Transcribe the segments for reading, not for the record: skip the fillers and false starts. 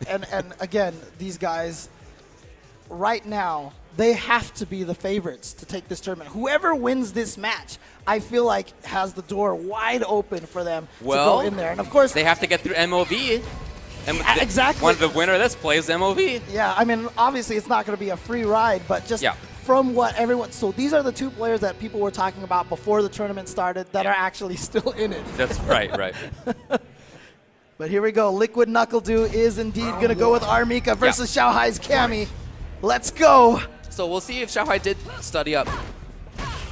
And again, these guys, right now, they have to be the favorites to take this tournament. Whoever wins this match, I feel like has the door wide open for them to go in there. And of course, they have to get through MOV. Exactly. The winner of this plays MOV. Yeah, I mean, obviously it's not going to be a free ride, but just from what everyone... So these are the two players that people were talking about before the tournament started that are actually still in it. That's right. But here we go. Liquid NuckleDu is indeed going to go with Armika versus Xiaohai's Cammy. Let's go. So we'll see if Xiaohai did study up.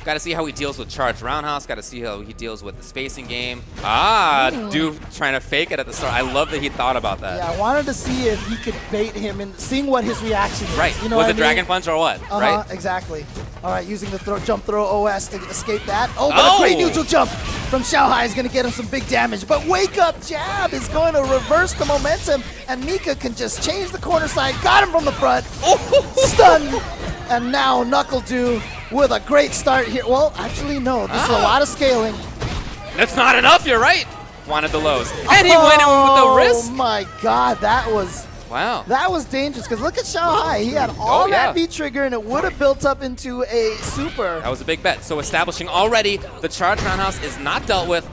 Got to see how he deals with charged roundhouse. Got to see how he deals with the spacing game. Du trying to fake it at the start. I love that he thought about that. Yeah, I wanted to see if he could bait him and seeing what his reaction is. Right. You know was it Dragon Punch or what? Right. Exactly. All right, using the jump throw OS to escape that. Oh, but a great neutral jump from Xiaohai is going to get him some big damage. But wake up jab is going to reverse the momentum, and Mika can just change the corner side. Got him from the front. Stun. And now NuckleDu with a great start here. Well, actually, no. This is a lot of scaling. That's not enough. You're right. Wanted the lows. And he went in with the wrist. Oh, my God. That was... Wow. That was dangerous, because look at Xiaohai. He had all that V-trigger, and it would have built up into a super. That was a big bet. So establishing already the charge roundhouse is not dealt with.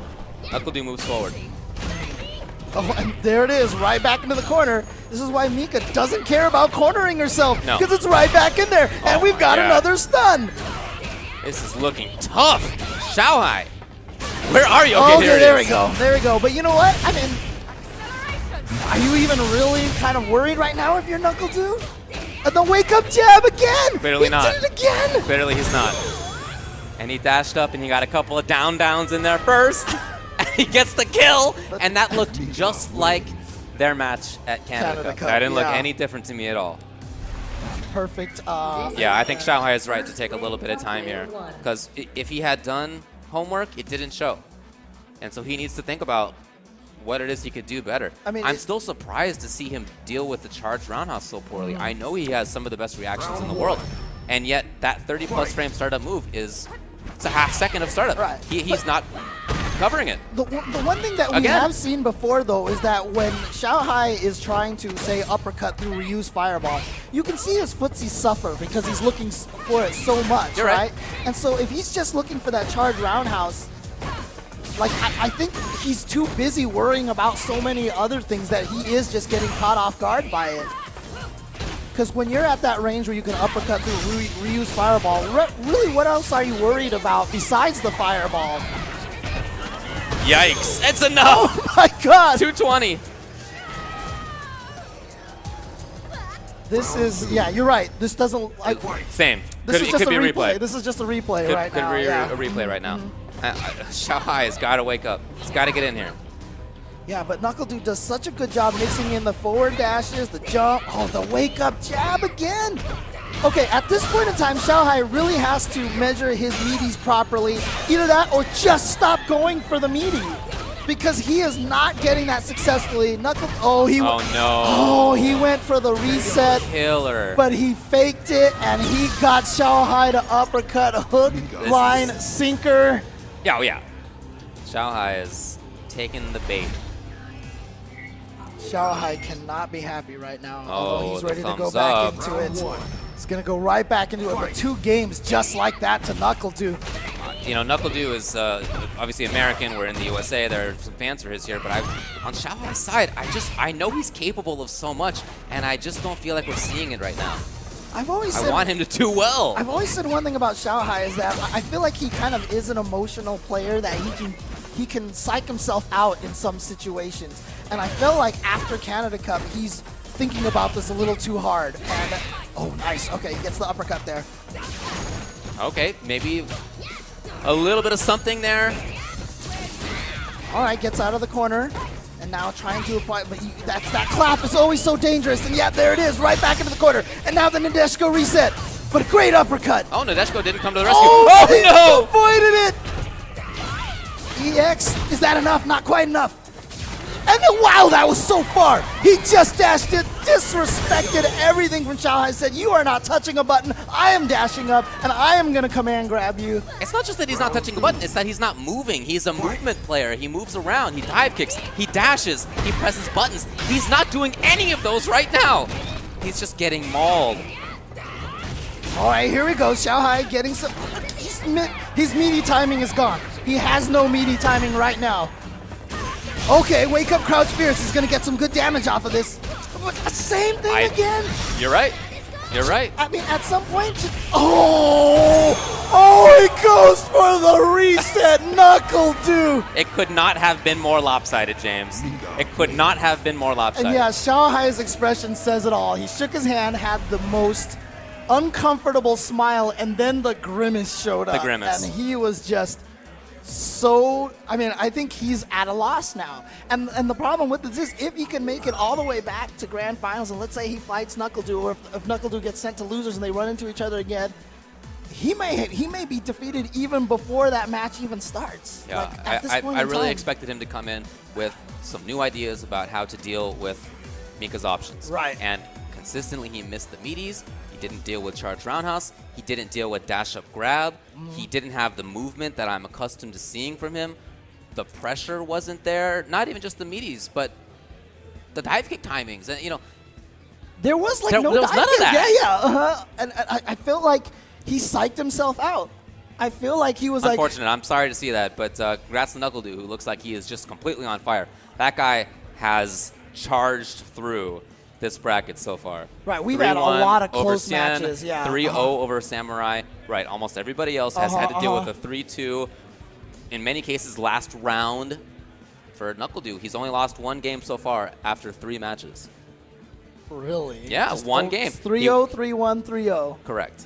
NuckleDu moves forward. Oh, and there it is, right back into the corner. This is why Mika doesn't care about cornering herself, because it's right back in there, and we've got another stun. This is looking tough. Xiaohai, where are you? Okay, there we go. There we go. But you know what? I mean, are you even really kind of worried right now if you're NuckleDu? And the wake-up jab again! Clearly not. He did it again! Clearly he's not. And he dashed up, and he got a couple of downs in there first. He gets the kill, and that looked just like their match at Canada Cup. That didn't look any different to me at all. Perfect. Yeah, I think Xiaohai is right to take a little bit of time here, because if he had done homework, it didn't show. And so he needs to think about what it is he could do better. I mean, I'm still surprised to see him deal with the charged roundhouse so poorly. I know he has some of the best reactions in the world, and yet that 30-plus frame startup move it's a half second of startup. Right. He's not covering it. The one thing that we have seen before, though, is that when Xiaohai is trying to, say, uppercut through reuse fireball, you can see his footsie suffer because he's looking for it so much, right? And so if he's just looking for that charged roundhouse, like, I think he's too busy worrying about so many other things that he is just getting caught off guard by it. Because when you're at that range where you can uppercut through reuse fireball, really what else are you worried about besides the fireball? Yikes, it's enough! Oh my God! 220. This is, yeah, you're right. This doesn't, same. This is just a replay. This is just a replay right now. Could be a replay right now. Xiaohai has got to wake up. He's got to get in here. Yeah, but NuckleDu does such a good job mixing in the forward dashes, the jump, the wake-up jab again. Okay, at this point in time, Xiaohai really has to measure his meaties properly. Either that or just stop going for the meaty, because he is not getting that successfully. He went for the reset. Killer. But he faked it, and he got Xiaohai to uppercut, hook, line, sinker. Yeah. Xiaohai is taking the bait. Xiaohai cannot be happy right now. Oh, he's ready to go back into it. He's going to go right back into it. But 2 games just like that to NuckleDu. You know, NuckleDu is obviously American. We're in the USA. There are some fans for his here. But on Xiaohai's side, I know he's capable of so much, and I just don't feel like we're seeing it right now. I want him to do well. I've always said one thing about Xiaohai is that I feel like he kind of is an emotional player, that he can psych himself out in some situations. And I feel like after Canada Cup, he's thinking about this a little too hard. And oh, nice. Okay, he gets the uppercut there. Okay, maybe a little bit of something there. All right, gets out of the corner. And now trying to apply, but that clap is always so dangerous. And yeah, there it is, right back into the corner. And now the Nadeshiko reset, but a great uppercut. Oh, Nadeshiko didn't come to the rescue. He avoided it. EX, is that enough? Not quite enough. And then, wow, that was so far. He just dashed it, disrespected everything from Xiao Hai, said, you are not touching a button. I am dashing up, and I am going to command grab you. It's not just that he's not touching a button, it's that he's not moving. He's a movement player. He moves around, he dive kicks, he dashes, he presses buttons. He's not doing any of those right now. He's just getting mauled. All right, here we go. Xiao Hai getting some... His meaty timing is gone. He has no meaty timing right now. Okay, wake up crouch fierce. He's going to get some good damage off of this. But same thing again. You're right. You're right. I mean, at some point... Oh, he goes for the reset. NuckleDu. It could not have been more lopsided, James. It could not have been more lopsided. And yeah, Xiao Hai's expression says it all. He shook his hand, had the most uncomfortable smile, and then the grimace showed up. The grimace. And he was just so, I mean, I think he's at a loss now. And the problem with this is if he can make it all the way back to grand finals, and let's say he fights NuckleDu, or if NuckleDu gets sent to losers and they run into each other again, he may be defeated even before that match even starts. Yeah, like, at this point I in really time. expected him to come in with some new ideas about how to deal with Mika's options. Right. And consistently he missed the meaties. He didn't deal with charge roundhouse. He didn't deal with dash up grab. He didn't have the movement that I'm accustomed to seeing from him. The pressure wasn't there. Not even just the meaties, but the dive kick timings. And, you know, there was like there no was dive none of kick. that. Yeah. And I felt like he psyched himself out. I feel like he was unfortunate. I'm sorry to see that, but congrats to NuckleDu, who looks like he is just completely on fire. That guy has charged through this bracket so far. Right, we've had a lot of close Xian, matches. Yeah, 3-0 over Samurai. Right, almost everybody else has had to deal with a 3-2. In many cases, last round for NuckleDu. He's only lost one game so far after 3 matches. Really? Yeah, Just one game. 3-0, 3-1, 3-0. Correct.